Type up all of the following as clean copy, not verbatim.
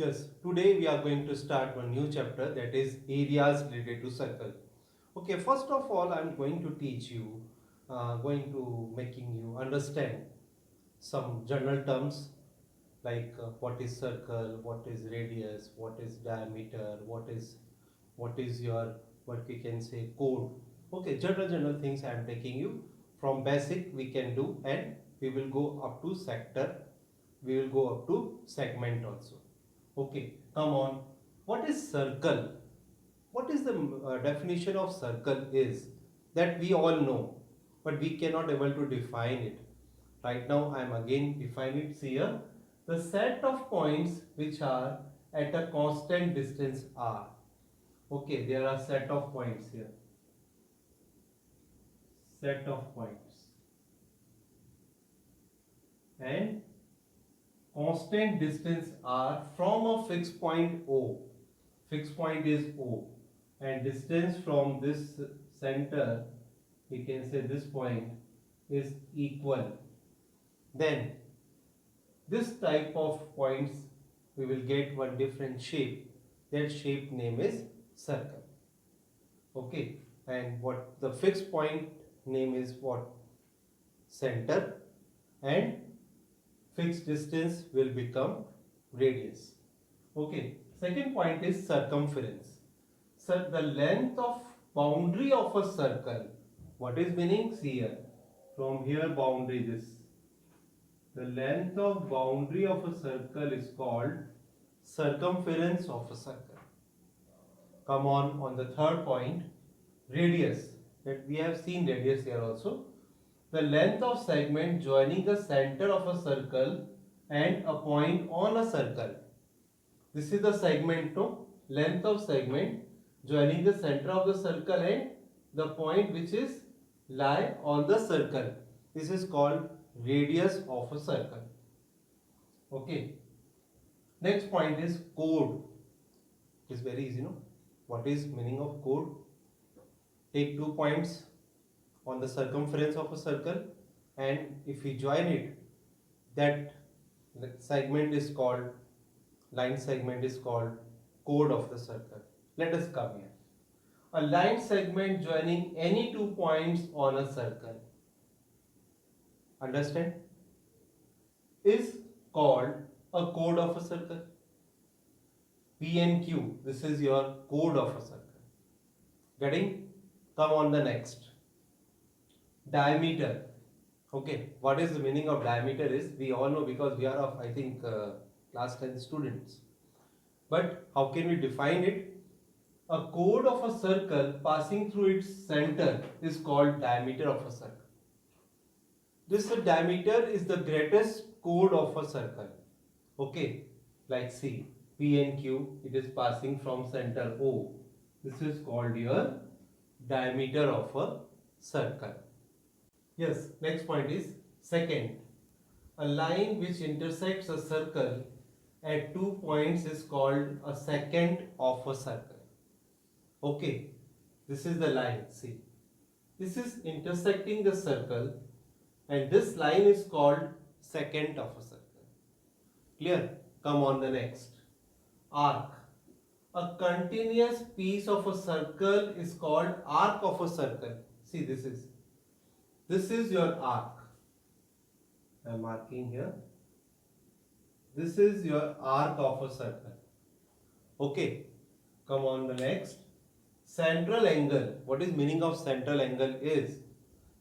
Yes, today we are going to start one new chapter, that is areas related to circle. Okay, first of all, I am going to teach you, going to making you understand some general terms like what is circle, what is radius, what is diameter, what is your, what we can say, code. Okay, general things I am taking you from basic we can do, and we will go up to sector, we will go up to segment also. Okay, come on. What is circle? What is the definition of circle is that we all know, but we cannot able to define it. Right now, I am again defining it here. The set of points which are at a constant distance r. Okay, there are set of points here. Set of points. And constant distance r from a fixed point O. Fixed point is O, and distance from this center, we can say this point, is equal. Then this type of points we will get one different shape. That shape name is circle. Okay, and what the fixed point name is what? Center, and fixed distance will become radius. Okay, second point is circumference. So the length of boundary of a circle. What is meaning? See here. From here boundary this. The length of boundary of a circle is called circumference of a circle. Come on the third point, radius. That we have seen radius here also. The length of segment joining the center of a circle and a point on a circle. This is the segment, no? Length of segment joining the center of the circle and the point which is lie on the circle. This is called radius of a circle. Okay. Next point is chord. It is very easy, no? What is meaning of chord? Take 2 points on the circumference of a circle, and if we join it, that segment is called, line segment is called chord of the circle. Let us come here. A line segment joining any 2 points on a circle, understand, is called a chord of a circle. P and Q, this is your chord of a circle. Getting? Come on the next. Diameter. Okay, what is the meaning of diameter is, we all know because we are of, I think, class 10 students. But how can we define it? A chord of a circle passing through its center is called diameter of a circle. This diameter is the greatest chord of a circle. Okay, like see, P and Q, it is passing from center O. This is called your diameter of a circle. Yes, next point is secant. A line which intersects a circle at 2 points is called a secant of a circle. Okay, this is the line, see. This is intersecting the circle, and this line is called secant of a circle. Clear? Come on the next. Arc. A continuous piece of a circle is called arc of a circle. See, this is your arc. I am marking here. This is your arc of a circle. Okay, come on the next. Central angle. What is meaning of central angle is,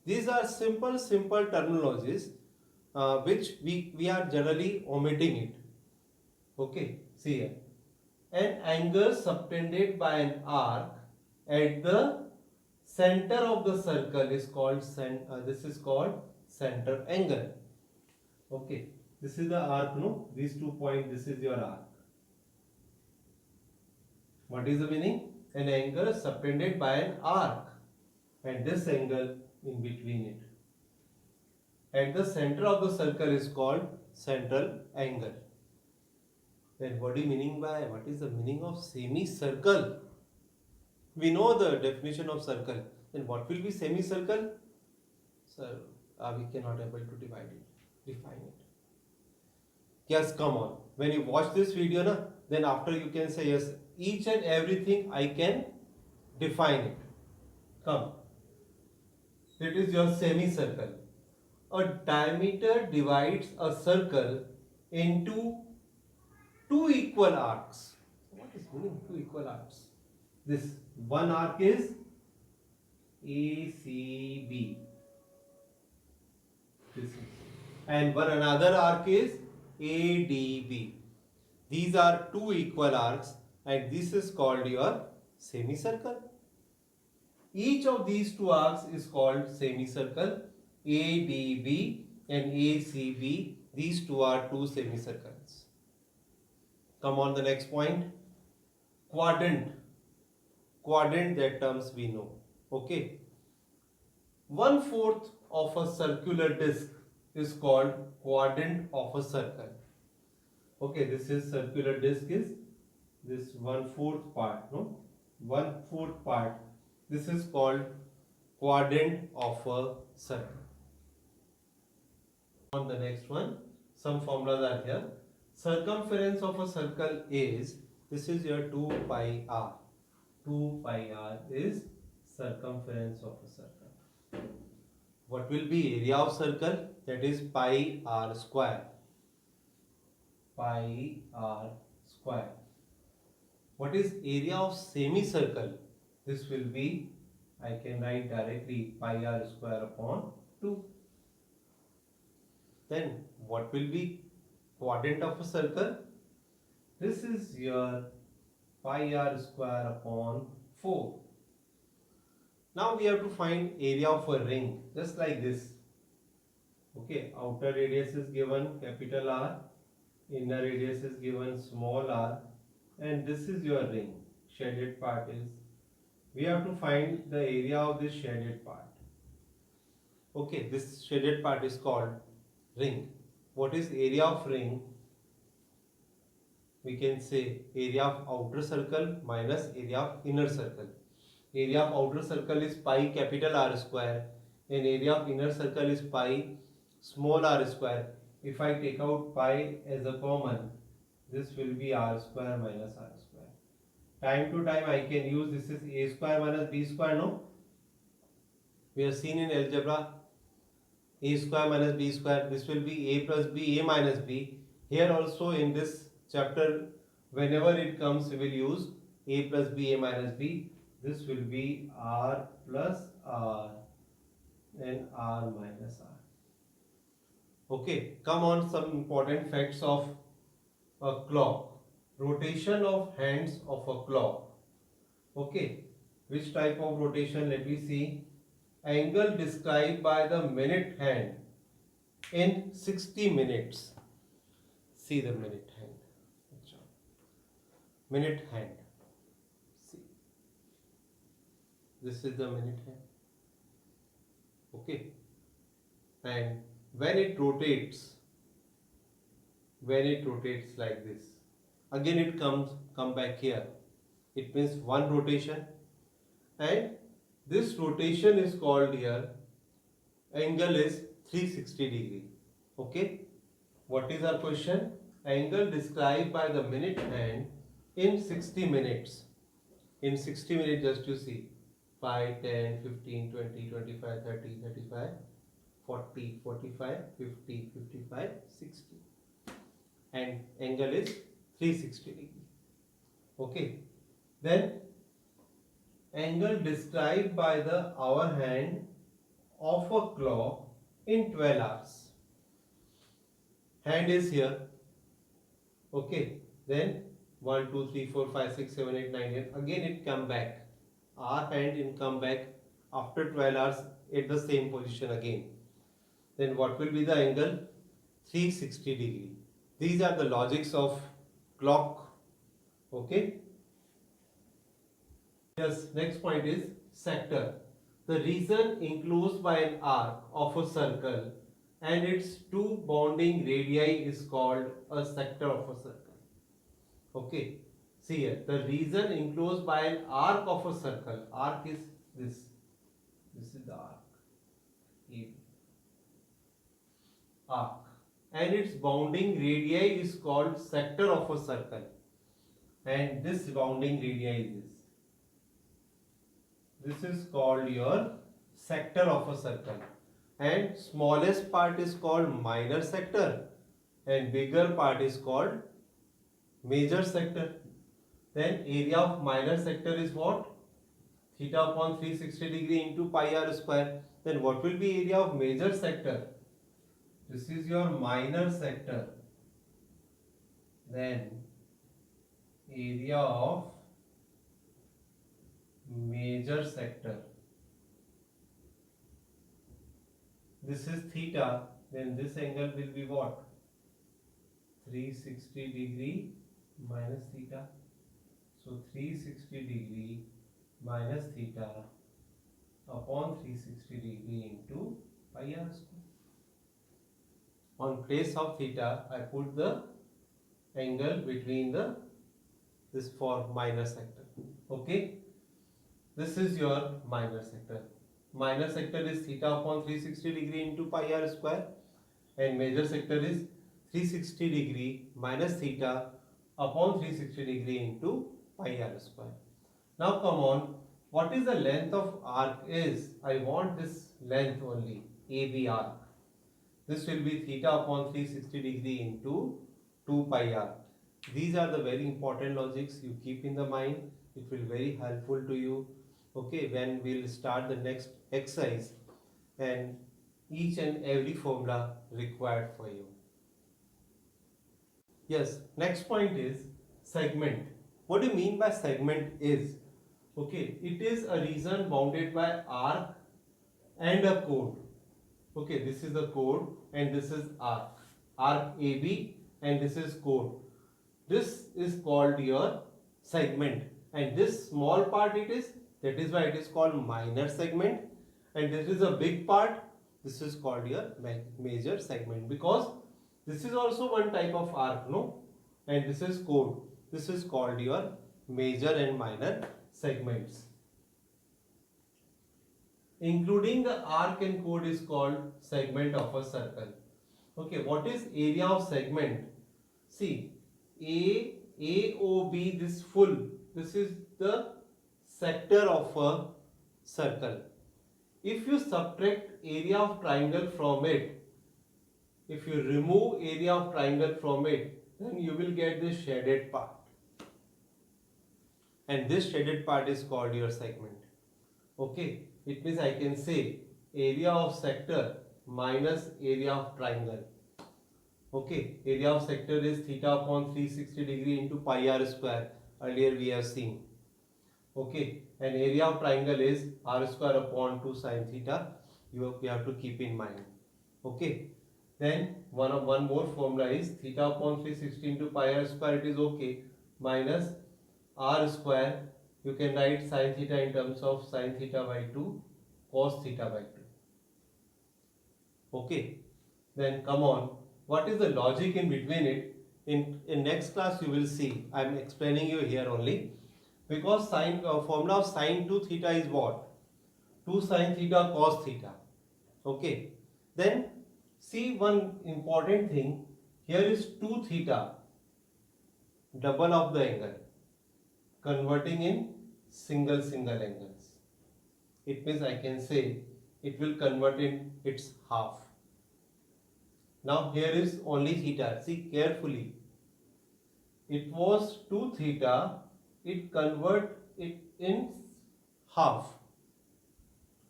these are simple terminologies which we are generally omitting it. Okay, see here. An angle subtended by an arc at the center of the circle is called center angle. Okay, this is the arc, no? These 2 points, this is your arc. What is the meaning? An angle subtended by an arc and this angle in between it at the center of the circle is called central angle. Then what is the meaning of semicircle? We know the definition of circle. Then what will be semicircle? Sir, we cannot able to define it. Yes, come on. When you watch this video, then after you can say yes, each and everything I can define it. Come, it is your semicircle. A diameter divides a circle into two equal arcs. What is meaning two equal arcs? This one arc is ACB. This is. And one another arc is ADB. These are two equal arcs and this is called your semicircle. Each of these two arcs is called semicircle. ADB and ACB, these two are two semicircles. Come on the next point. Quadrant. Quadrant, that terms we know. Okay. 1/4 of a circular disc is called quadrant of a circle. Okay, this is circular disc is this 1/4 part, no? 1/4 part. This is called quadrant of a circle. On the next one, some formulas are here. Circumference of a circle is, this is your 2 pi r. 2 pi r is circumference of a circle. What will be area of circle? That is pi r square. Pi r square. What is area of semicircle? This will be, I can write directly pi r square upon 2. Then what will be quadrant of a circle? This is your pi r square upon 4. Now we have to find area of a ring, just like this. Okay, outer radius is given capital R, inner radius is given small r, and this is your ring. Shaded part is, we have to find the area of this shaded part. Okay, this shaded part is called ring. What is area of ring? We can say area of outer circle minus area of inner circle. Area of outer circle is pi capital R square and area of inner circle is pi small r square. If I take out pi as a common, this will be r square minus r square. Time to time I can use, this is a square minus b square, no? We have seen in algebra a square minus b square, this will be a plus b, a minus b. Here also in this chapter, whenever it comes, we will use a plus b, a minus b. This will be r plus r and r minus r. Okay, come on some important facts of a clock. Rotation of hands of a clock. Okay, which type of rotation? Let me see. Angle described by the minute hand in 60 minutes. See the minute hand. Minute hand. See. This is the minute hand. Okay. And when it rotates like this, again it come back here. It means one rotation, and this rotation is called here, angle is 360 degree. Okay. What is our question? Angle described by the minute hand in 60 minutes. In 60 minutes, just you see 5, 10, 15, 20, 25, 30, 35, 40, 45, 50, 55, 60. And angle is 360 degree. Okay. Then angle described by the hour hand of a clock in 12 hours. Hand is here. Okay. Then 1, 2, 3, 4, 5, 6, 7, 8, 9, 10. Again it come back. Our hand in come back after 12 hours at the same position again. Then what will be the angle? 360 degree. These are the logics of clock. Okay. Yes, next point is sector. The region enclosed by an arc of a circle and its two bounding radii is called a sector of a circle. Okay. See here, the region enclosed by an arc of a circle. Arc is this. This is the arc. AB. Arc. And its bounding radii is called sector of a circle. and this bounding radii is this. This is called your sector of a circle, and smallest part is called minor sector and bigger part is called major sector. Then area of minor sector is what? Theta upon 360 degree into pi r square. Then what will be area of major sector? This is your minor sector. Then area of major sector. This is theta. Then this angle will be what? 360 degree minus theta. So 360 degree minus theta upon 360 degree into pi r square. On place of theta, I put the angle between this for minor sector. Okay, this is your minor sector. Minor sector is theta upon 360 degree into pi r square, and major sector is 360 degree minus theta upon 360 degree into pi r square. Now come on, what is the length of arc is? I want this length only, AB arc. This will be theta upon 360 degree into 2 pi r. These are the very important logics you keep in the mind. It will very helpful to you. Okay, when we'll start the next exercise and each and every formula required for you. Yes, next point is segment. What do you mean by segment is? Okay, it is a region bounded by arc and a chord. Okay, this is the chord and this is arc. Arc AB and this is chord. This is called your segment, and this small part it is, that is why it is called minor segment, and this is a big part, this is called your major segment, because this is also one type of arc, no? And this is chord. This is called your major and minor segments. Including the arc and chord is called segment of a circle. Okay, what is area of segment? See, AOB, this full, this is the sector of a circle. If you subtract area of triangle from it, if you remove area of triangle from it, then you will get this shaded part. And this shaded part is called your segment. Okay, it means I can say area of sector minus area of triangle. Okay, area of sector is theta upon 360 degree into pi r square. Earlier we have seen. Okay, and area of triangle is r square upon 2 sin theta. You have to keep in mind. Okay, then one more formula is theta upon 360 into pi r square. It is okay, minus r square. You can write sin theta in terms of sin theta by 2 cos theta by 2. Okay, then come on. What is the logic in between it? In next class you will see. I am explaining you here only, because formula of sin 2 theta is what? 2 sin theta cos theta. Okay. Then see one important thing. Here is 2 theta, double of the angle, converting in single angles. It means I can say it will convert in its half. Now here is only theta. See carefully. It was 2 theta. It convert it in half.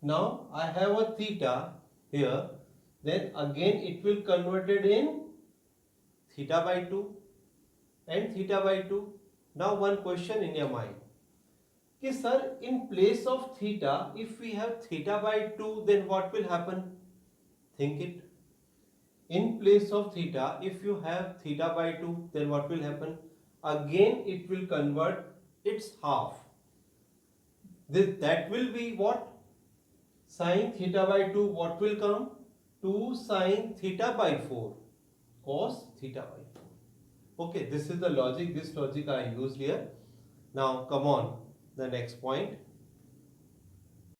Now I have a theta here. Then again it will convert it in theta by 2 and theta by 2. Now one question in your mind. Okay, sir, in place of theta, if we have theta by 2, then what will happen? Think it. In place of theta, if you have theta by 2, then what will happen? Again it will convert its half. That will be what? Sin theta by 2, what will come? 2 sin theta by 4 cos theta by 4. Okay, this is the logic. This logic I used here. Now come on, the next point.